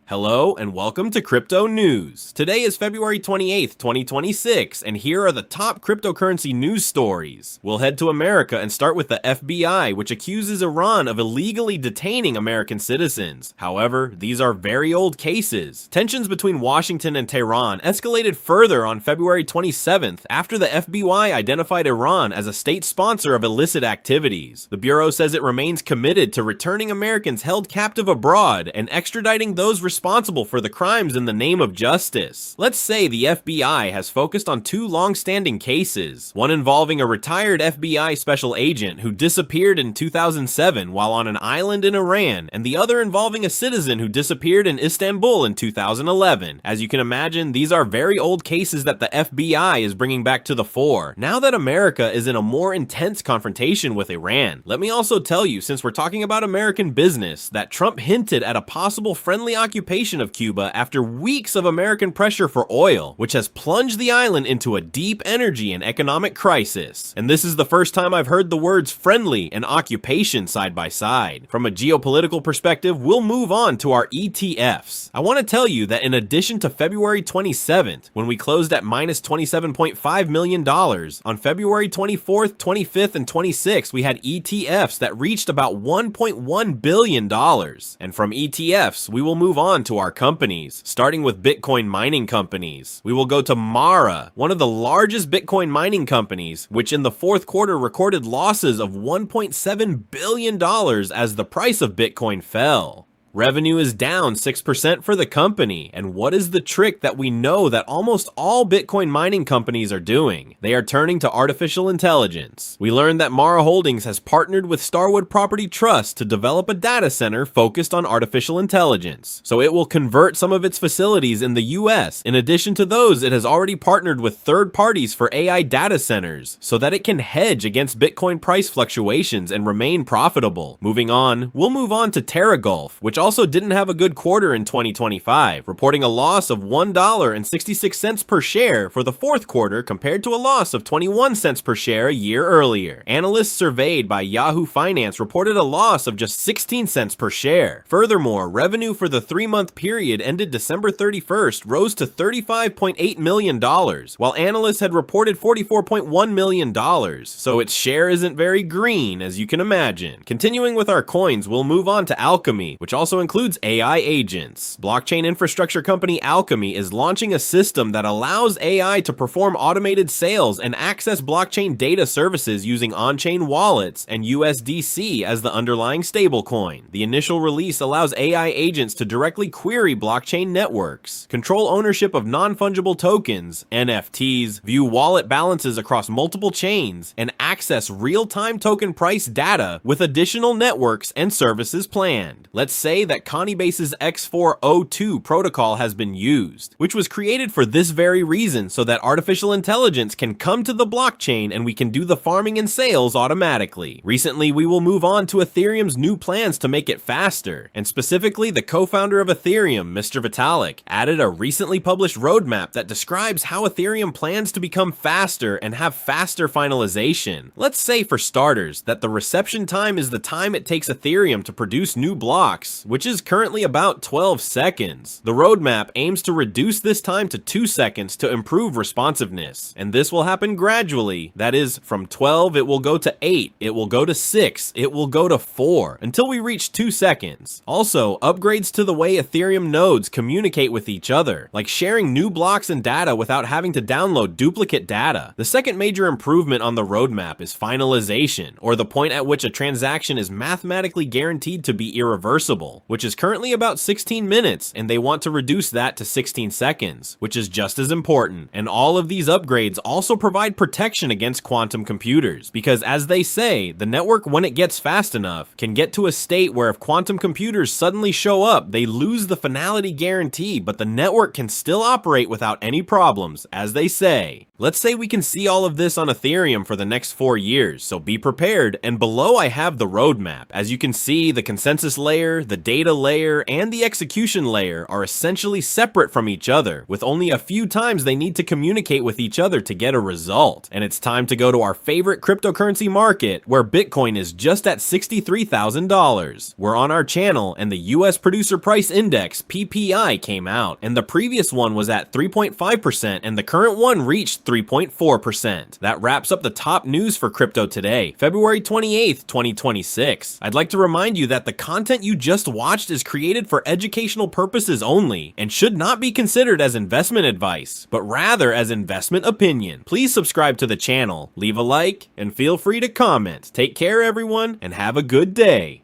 Hello and welcome to Crypto News. Today is February 28th, 2026, and here are the top cryptocurrency news stories. We'll head to America and start with the FBI, which accuses Iran of illegally detaining American citizens. However, these are very old cases. Tensions between Washington and Tehran escalated further on February 27th after the FBI identified Iran as a state sponsor of illicit activities. The Bureau says it remains committed to returning Americans held captive abroad and extraditing those responsible for the crimes in the name of justice. Let's say the FBI has focused on two long-standing cases, one involving a retired FBI special agent who disappeared in 2007 while on an island in Iran, and the other involving a citizen who disappeared in Istanbul in 2011. As you can imagine, these are very old cases that the FBI is bringing back to the fore, now that America is in a more intense confrontation with Iran. Let me also tell you, since we're talking about American business, that Trump hinted at a possible friendly occupation of Cuba after weeks of American pressure for oil, which has plunged the island into a deep energy and economic crisis. And this is the first time I've heard the words friendly and occupation side by side. From a geopolitical perspective, we'll move on to our ETFs. I want to tell you that in addition to February 27th, when we closed at minus $27.5 million, on February 24th, 25th, and 26th, we had ETFs that reached about $1.1 billion. And from ETFs, we will move on to our companies, starting with Bitcoin mining companies. We will go to Mara, one of the largest Bitcoin mining companies, which in the fourth quarter recorded losses of $1.7 billion as the price of Bitcoin fell. Revenue is down 6% for the company, and what is the trick that we know that almost all Bitcoin mining companies are doing? They are turning to artificial intelligence. We learned that Mara Holdings has partnered with Starwood Property Trust to develop a data center focused on artificial intelligence, so it will convert some of its facilities in the US. In addition to those, it has already partnered with third parties for AI data centers, so that it can hedge against Bitcoin price fluctuations and remain profitable. Moving on, we'll move on to TeraWulf, which also didn't have a good quarter in 2025, reporting a loss of $1.66 per share for the fourth quarter compared to a loss of 21 cents per share a year earlier. Analysts surveyed by Yahoo Finance reported a loss of just 16 cents per share. Furthermore, revenue for the 3-month period ended December 31st rose to $35.8 million, while analysts had reported $44.1 million, so its share isn't very green, as you can imagine. Continuing with our coins, we'll move on to Alchemy, which also includes AI agents. Blockchain infrastructure company Alchemy is launching a system that allows AI to perform automated sales and access blockchain data services using on-chain wallets and USDC as the underlying stablecoin. The initial release allows AI agents to directly query blockchain networks, control ownership of non-fungible tokens, NFTs, view wallet balances across multiple chains, and access real-time token price data with additional networks and services planned. Let's say that Conybase's X402 protocol has been used, which was created for this very reason, so that artificial intelligence can come to the blockchain and we can do the farming and sales automatically. Recently, we will move on to Ethereum's new plans to make it faster, and specifically the co-founder of Ethereum, Mr. Vitalik, added a recently published roadmap that describes how Ethereum plans to become faster and have faster finalization. Let's say, for starters, that the reception time is the time it takes Ethereum to produce new blocks, which is currently about 12 seconds. The roadmap aims to reduce this time to 2 seconds to improve responsiveness, and this will happen gradually. That is, from 12 it will go to 8, it will go to 6, it will go to 4, until we reach 2 seconds. Also, upgrades to the way Ethereum nodes communicate with each other, like sharing new blocks and data without having to download duplicate data. The second major improvement on the roadmap is finalization, or the point at which a transaction is mathematically guaranteed to be irreversible, which is currently about 16 minutes, and they want to reduce that to 16 seconds, which is just as important. And all of these upgrades also provide protection against quantum computers, because as they say, the network, when it gets fast enough, can get to a state where if quantum computers suddenly show up, they lose the finality guarantee, but the network can still operate without any problems, as they say. Let's say we can see all of this on Ethereum for the next 4 years, so be prepared, and below I have the roadmap. As you can see, the consensus layer, the data layer, and the execution layer are essentially separate from each other, with only a few times they need to communicate with each other to get a result. And it's time to go to our favorite cryptocurrency market, where Bitcoin is just at $63,000. We're on our channel, and the US Producer Price Index, PPI, came out, and the previous one was at 3.5%, and the current one reached 3.4%. That wraps up the top news for crypto today, February 28th, 2026. I'd like to remind you that the content you just watched is created for educational purposes only, and should not be considered as investment advice, but rather as investment opinion. Please subscribe to the channel, leave a like, and feel free to comment. Take care everyone, and have a good day.